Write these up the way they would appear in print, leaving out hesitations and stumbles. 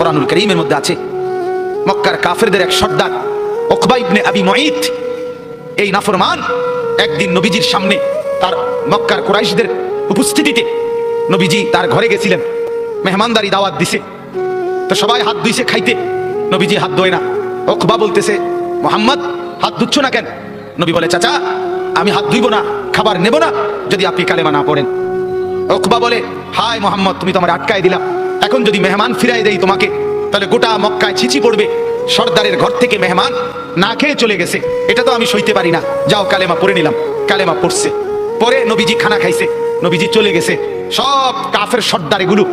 কোরআনুল কারীমের মধ্যে আছে, মক্কার কাফেরদের এক সর্দার উকবা ইবনে আবি মুঈত, এই নাফরমান একদিন নবীজির সামনে তার মক্কার কুরাইশদের উপস্থিতিতে নবীজি তার ঘরে গেছিলেন, মেহমানদারি দাওয়াত দিছে, তো সবাই হাত ধুইছে খাইতে, নবীজি হাত ধোয় না। উকবা বলতেছে, মুহাম্মদ হাত ধুচ্ছ না কেন? নবী বলে, চাচা আমি হাত ধুইব না, খাবার নেব না যদি আপনি কালেমা না পড়েন। উকবা বলে, হায় মুহাম্মদ, তুমি তো আমার আটকায় দিলা, এখন যদি মেহমান ফিরাই দেই তোমাকে তাহলে গোটা মক্কায় ছিচি পড়বে, সর্দারের ঘর থেকে মেহমান না খেয়ে চলে গেছে, এটা তো আমি সইতে পারি না, যাও কালেমা পড়ে নিলাম। কালেমা পড়ছে, পরে নবীজি খানা খাইছে, নবীজি চলে গেছে। সব কাফের সর্দার এগুলো,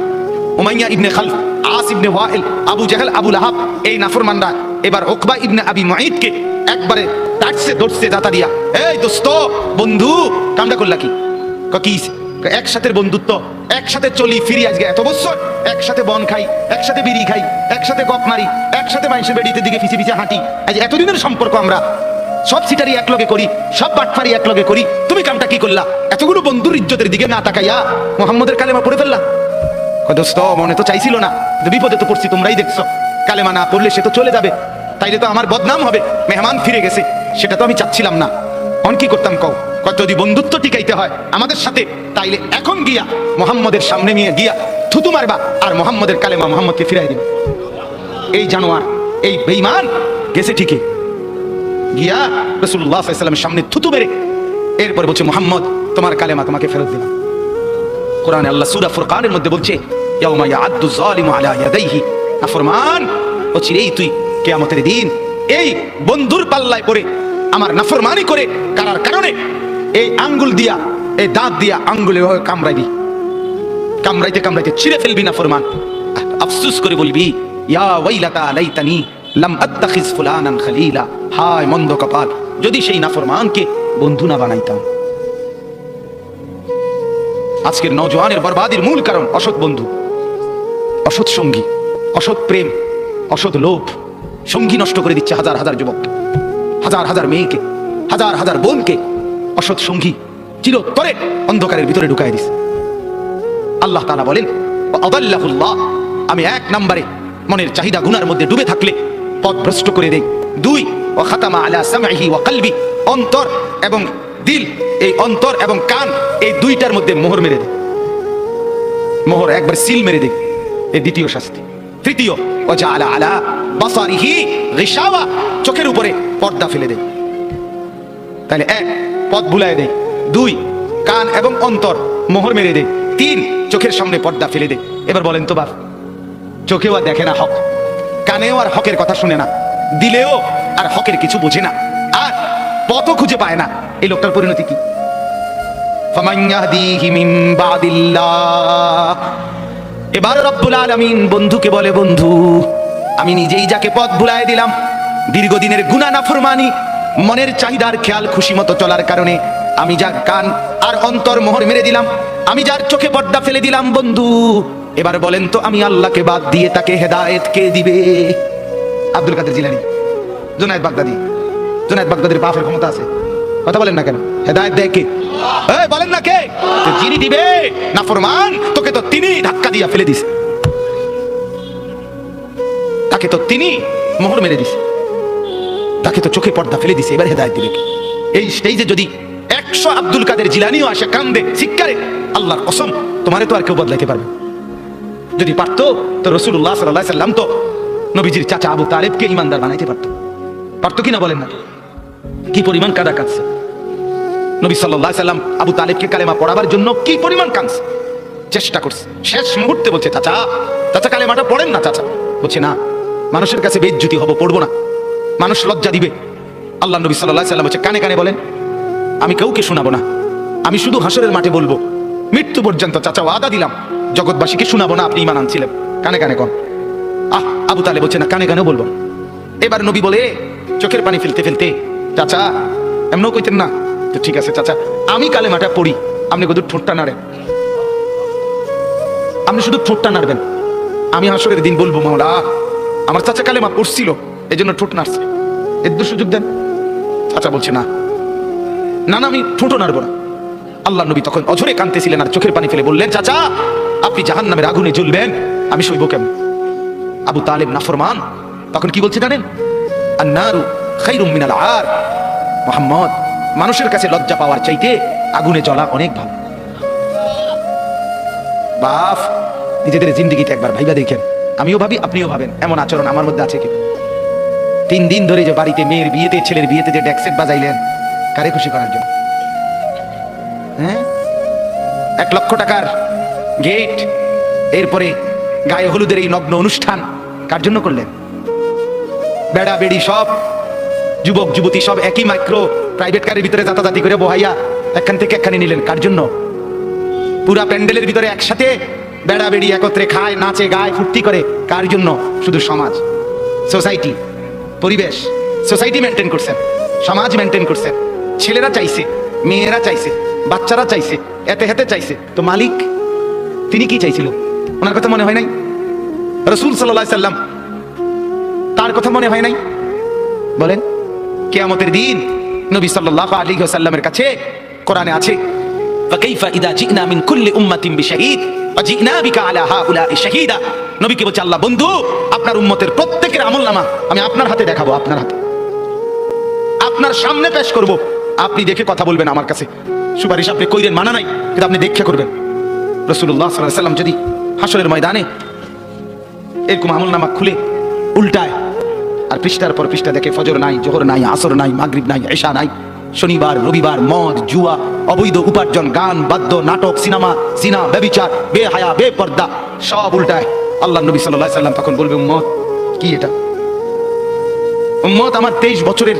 উমাইয়া ইবনে খালফ, আস ইবনে ওয়াইল, আবু জাহেল, আবু লাহাব, এই নাফরমানরা এবার উকবা ইবনে আবি মুঈতকে একবারে তাড়ছে ধরছে দাতা দিয়া, এই দোস্ত বন্ধু কামটা করলা কি? কি একসাথে বন্ধুত্ব, একসাথে চলি ফিরি, আজকে এত বছর একসাথে বন খাই, একসাথে বিড়ি খাই, একসাথে গপ মারি, একসাথে মানুষের বেড়িতে দিকে পিছিয়ে পিছিয়ে হাঁটি, আজ এতদিনের সম্পর্ক, আমরা সব সিটারি একলগে করি, সব বাটফারি একলগে করি, তুমি কামটা কি করলা? এতগুলো বন্ধুর ইজ্জতের দিকে না তাকাইয়া মুহাম্মদের কালেমা পড়ে ফেললা। দোস্ত মনে তো চাইছিল না, বিপদে তো পড়ছি, তোমরাই দেখছো, কালেমা না পড়লে সে তো চলে যাবে, তাইলে তো আমার বদনাম হবে, মেহমান ফিরে গেছে, সেটা তো আমি চাচ্ছিলাম না। অন কি করতাম কও? যদি বন্ধুত্ব টিকাইতে হয় আমাদের সাথে, তাইলে এখন গিয়া মুহাম্মদের সামনে নিয়ে গিয়া থুতু মারবা আর মুহাম্মদের কালেমা মুহাম্মদকে ফিরাই দিবা। এই জানোয়ার, এই বেঈমান গেছে ঠিকই, গিয়া রাসূলুল্লাহ সাল্লাল্লাহু আলাইহি ওয়াসাল্লামের সামনে থুতু মেরে এরপর বলছে, মুহাম্মদ তোমার কালেমা তোমাকে ফেরত দিলাম। কোরআনে আল্লাহ সূরা ফুরকানের মধ্যে বলছে, ইয়াউমা ইয়াআদ্দু যালিমু আলা ইয়াদাইহি, নাফরমান বলছি এই তুই কিয়ামতের দিন এই বন্ধুর পাল্লায় পড়ে আমার নাফরমানি করে কারার কারণে এই আঙ্গুল দিয়া, এই দাঁত দিয়া আঙ্গুলে কামড়াইবি, কামড়াইতে কামড়াইতে ছিঁড়ে ফেলবি নাফরমান। আফসোস করে বলবি, ইয়া ওয়াইলাতা লাইতানি লাম আত্তাখিজ ফুলানান খলিলা, হায় মন্দ কপাল, যদি সেই নাফরমানকে বন্ধু না বানাইতাম। আজকের নওজওয়ানের বরবাদির মূল কারণ অসৎ বন্ধু, অসৎ সঙ্গী, অসৎ প্রেম, অসৎ লোভ। সঙ্গী নষ্ট করে দিচ্ছে হাজার হাজার যুবককে, হাজার হাজার মেয়েকে, হাজার হাজার বোনকে অসৎ সঙ্গী চিরতরে অন্ধকারের ভিতরে ঢুকাই দিছে। আল্লাহ তাআলা বলেন, আদাল্লাহুল্লাহ, আমি এক নম্বরে মনের চাহিদা গুনার মধ্যে ডুবে থাকলে পথ ভ্রষ্ট করে দেই। দুই, ওয়া খাতামা আলা সামঈহি ওয়া কলবি, অন্তর এবং দিল, এই অন্তর এবং কান, এই দুইটার মধ্যে মোহর মেরে দেয়, মোহর একবার সিল মেরে দেয়, এই দ্বিতীয় শাস্তি। তৃতীয়, ওয়া জাআলা আলা বাসারিহি গিশাওয়া, চোখের উপরে পর্দা ফেলে দেয়। তাহলে এক, পথ ভুলায় দেয়। দুই, কান এবং অন্তর মোহর মেরে দেয়। তিন, চোখের সামনে পর্দা ফেলে দেয়। এবার বলেন তো বাপ, চোখেও আর দেখে না হক, কানেও আর হকের কথা শুনে না, দিলেও আর হকের কিছু বোঝে না, আর পথও খুঁজে পায় না, এই লোকটার পরিণতি কি? ফামান ইয়াহদিহি মিন বাদিল্লাহ। এবার রব্বুল আলামিন বন্ধুকে বলে, বন্ধু আমি নিজেই যাকে পথ ভুলায় দিলাম, দীর্ঘদিনের গুনাহ নাফরমানি, মনের চাহিদার খেয়াল খুশি মতো চলার কারণে আমি যার কান আর অন্তর মোহর মেরে দিলাম, আমি যার চোখে পর্দা ফেলে দিলাম, বন্ধু এবার বলেন তো আমি আল্লাহকে বাদ দিয়ে তাকে হেদায়েত কে দিবে? আব্দুল কাদের জিলানী, জুনায়েদ বাগদাদি। জুনায়েদ বাগদাদির বাপের ক্ষমতা আছে, কথা বলেন না কেন? হেদায়েত দেয় কে? এই বলেন না কে? যিনি দিবে নাফরমান, তোকে তো তিনি ধাক্কা দিয়া ফেলে দিছে, তাকে তো তিনি মোহর মেরে দিছে, তাকে তো চোখে পর্দা ফেলে দিছে, এবার হেদায়েত দিবে কে? এই স্টেজে যদি 100 আব্দুল কাদের জিলানীও আসে কান্দে শিক্ষারে, আল্লাহর কসম তোমারে তো আর কেউ বদলাইতে পারবে। যদি পারতো তো রাসূলুল্লাহ সাল্লাল্লাহু আলাইহি সাল্লাম তো নবীজির চাচা আবু তালেবকে ইমানদার বানাইতে পারতো, পারতো কিনা বলেন না? কি পরিমাণ কাদা কাঁদছে নবী সাল্লাল্লাহু আলাইহি সাল্লাম আবু তালেবকে কালেমা পড়াবার জন্য, কি পরিমাণ কাঁদছে, চেষ্টা করছে। শেষ মুহূর্তে বলছে, চাচা চাচা কালেমাটা পড়েন না। চাচা বলছে, না মানুষের কাছে বেইজ্জতি হবো, পড়বো না, মানুষ লজ্জা দিবে। আল্লাহ নবী সাল্লাল্লাহু আলাইহি সাল্লাম বলছে, কানে কানে বলেন, আমি কাউকে শোনাবো না, আমি শুধু হাসরের মাঠে বলবো, মৃত্যু পর্যন্ত চাচা ওয়াদা দিলাম জগৎবাসীকে শোনাবো না, আপনি ঈমান আনছিলেন, কানে কানে কোন। আবু তালেব বলছে, না কানে কানেও বলবো। এবার নবী বলে চোখের পানি ফেলতে ফেলতে, চাচা এমনও কইতেন না তো, ঠিক আছে চাচা আমি কালেমাটা পড়ি, আপনি শুধু ঠোঁটটা নাড়েন, আপনি শুধু ঠোঁটটা নাড়বেন, আমি হাসরের দিন বলবো, মাওলা আমার চাচা কালেমা পড়ছিল এই জন্য ঠোঁট নাড়ছে, এর সুযোগ দেন। চাচা বলছে, না না না আমি ঠোঁটও নাড়বো না। আল্লাহ নবী তখন অঝরে কাঁদতেছিলেন আর চোখের পানি ফেলে বললেন, চাচা আপনি জাহান্নামের আগুনে জ্বলবেন, আমি সইব কেমন? আবু তালেব নাফরমান, তখন কি বলছে জানেন? আন্নারু খায়রুম মিনাল আর। মুহাম্মদ, মানুষের কাছে লজ্জা পাওয়ার চাইতে আগুনে জ্বলা অনেক ভালো। বাপ, নিজেদের জিন্দেগিতে একবার ভাইবা দেখেন। আমিও ভাবি, আপনিও ভাবেন, এমন আচরণ আমার মধ্যে আছে কি? 3 দিন ধরে যে বাড়িতে মেয়ের বিয়েতে, ছেলের বিয়েতে যে ডেকসেট বাজাইলেন, কারে খুশি করার জন্য? হ্যাঁ, 1 লক্ষ টাকার গেট, এরপরে গায়ে হলুদের এই নগ্ন অনুষ্ঠান কার জন্য করলেন? বেড়া বেড়ি সব, যুবক যুবতী সব একই মাইক্রো প্রাইভেট কারের ভিতরে যাতাযাতি করে বহাইয়া একখান থেকে একখানে নিলেন, কার জন্য? পুরা প্যান্ডেলের ভিতরে একসাথে বেড়া বেড়ি একত্রে খায়, নাচে, গায়, ফুর্তি করে, কার জন্য? শুধু সমাজ, সোসাইটি, পরিবেশ, সোসাইটি মেনটেন করছেন, সমাজ মেনটেন করছেন। ছেলেরা চাইছে, মেয়েরা চাইছে, বাচ্চারা চাইছে, এতে হেতে চাইছে, তো মালিক তিনি কি চাইছিল? ওনার কথা মনে হয় নাই? রাসূল সাল্লাল্লাহু আলাইহি সাল্লাম, তার কথা মনে হয় নাই? বলেন, কিয়ামতের দিন নবী সাল্লাল্লাহু আলাইহি ওয়াসাল্লামের কাছে কোরআনে আছে, ফাকাইফা ইযা জিনা মিন কুল্লি উম্মাতিন বিশাহীদ ওয়া জিনা বিকা আলা হাউলা'i শাহীদা। নবীকে বলছে আল্লাহ, বন্ধু, আপনার উম্মতের প্রত্যেকের আমলনামা আমি আপনার হাতে দেখাবো, আপনার হাতে, আপনার সামনে পেশ করব, আপনি দেখে কথা বলবেন আমার কাছে। সুপারিশ আপনি কইরেন, মানা নাই, কিন্তু আপনি দেখে করবেন। রাসূলুল্লাহ সাল্লাল্লাহু আলাইহি ওয়াসাল্লাম যদি হাসরের ময়দানে এরকম আমলনামা খুলে উল্টায় আর পৃষ্ঠার পর পৃষ্ঠা দেখে ফজর নাই, জোহর নাই, আসর নাই, মাগরিব নাই, ইশা নাই, শনিবার রবিবার মদ জুয়া, অবৈধ উপার্জন, গান বাদ্য, নাটক, সিনেমা, জিনা, ব্যভিচার, বেহায়া, বেপর্দা সব উল্টায়, আল্লাহ নবী সাল্লাল্লাহু আলাইহি সাল্লাম তখন বলবে, উম্মত কি এটা? উম্মত, আমার 23 বছরের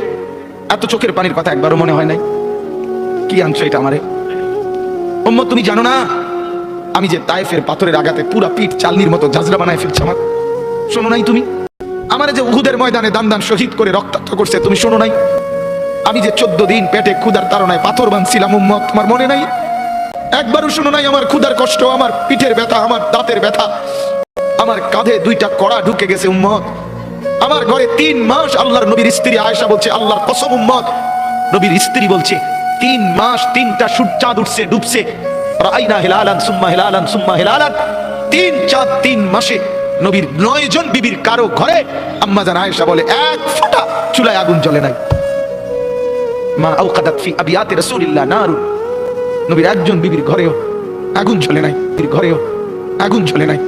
এত চোখের পানির কথা একবারও মনে হয় নাই? কি আনছো এটা আমারে? উম্মত, তুমি জানো না আমি যে তায়েফের পাথরের আঘাতে পুরা পিঠ চালনির মতো জাজরা বানায় ফেলছে আমার? শোনো নাই তুমি? আমার যে উহুদের ময়দানে দান দান শহীদ করে রক্তাক্ত করছে, তুমি শোনো নাই? আমি যে 14 দিন পেটে ক্ষুধার তাড়নায় পাথর বানছিলাম, উম্মত, তোমার মনে নাই? একবারও শোনো নাই আমার ক্ষুধার কষ্ট, আমার পিঠের ব্যথা, আমার দাঁতের ব্যথা, আমার কাঁধে 2টা কড়া ঢুকে গেছে, উম্মত। আমার ঘরে 3 মাস আল্লাহর নবীর স্ত্রী আয়েশা বলছে, আল্লাহর কসম উম্মত, নবীর স্ত্রী বলছে 3 মাস 3টা চাঁদ উঠছে, ডুবছে, রাআইনা হিলালান সুম্মা হিলালান সুম্মা হিলালান, 3 চাঁদ 3 মাসে নবীর 9 জন বিবির কারো ঘরে আম্মা জান আয়েশা বলে 1 ফোঁটা চুলায় আগুন জ্বলে নাই। মা আওকাদাত ফি আবিয়াতি রাসূলিল্লাহ নারুন, নবীর একজন বিবির ঘরেও আগুন জ্বলে নাই, ঘরেও আগুন জ্বলে নাই।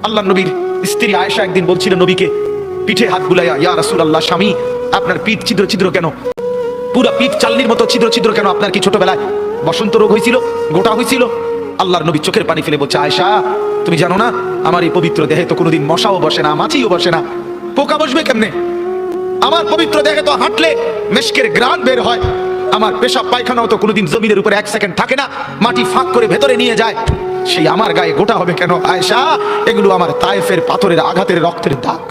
আল্লাহ নবীর স্ত্রী আয়েশা একদিন বলছিল নবীকে, পিঠে হাত বুলাইয়া, ইয়া রাসূলুল্লাহ, স্বামী আপনার পিঠ ছিদ্র ছিদ্র কেন? পুরো পিঠ চালনির মতো ছিদ্র ছিদ্র কেন? আপনার কি ছোটবেলায় বসন্ত রোগ হয়েছিল, গোটা হয়েছিল? আল্লাহর নবী চোখের পানি ফেলে বলছে, আয়েশা তুমি জানো না আমার এই পবিত্র দেহে তো কোনোদিন মশাও বসে না, মাছিও বসে না, পোকা বসবে কেমনে? আমার পবিত্র দেহে তো হাঁটলে মেশকের গ্রান বের হয়, আমার পেশাব পায়খানাও তো কোনোদিন জমিনের উপরে 1 সেকেন্ড থাকে না, মাটি ফাঁক করে ভেতরে নিয়ে যায়, সেই আমার গায়ে গোটা হবে কেন? আয়েশা, এগুলো আমার তায়েফের পাথরের আঘাতের রক্তের দাগ।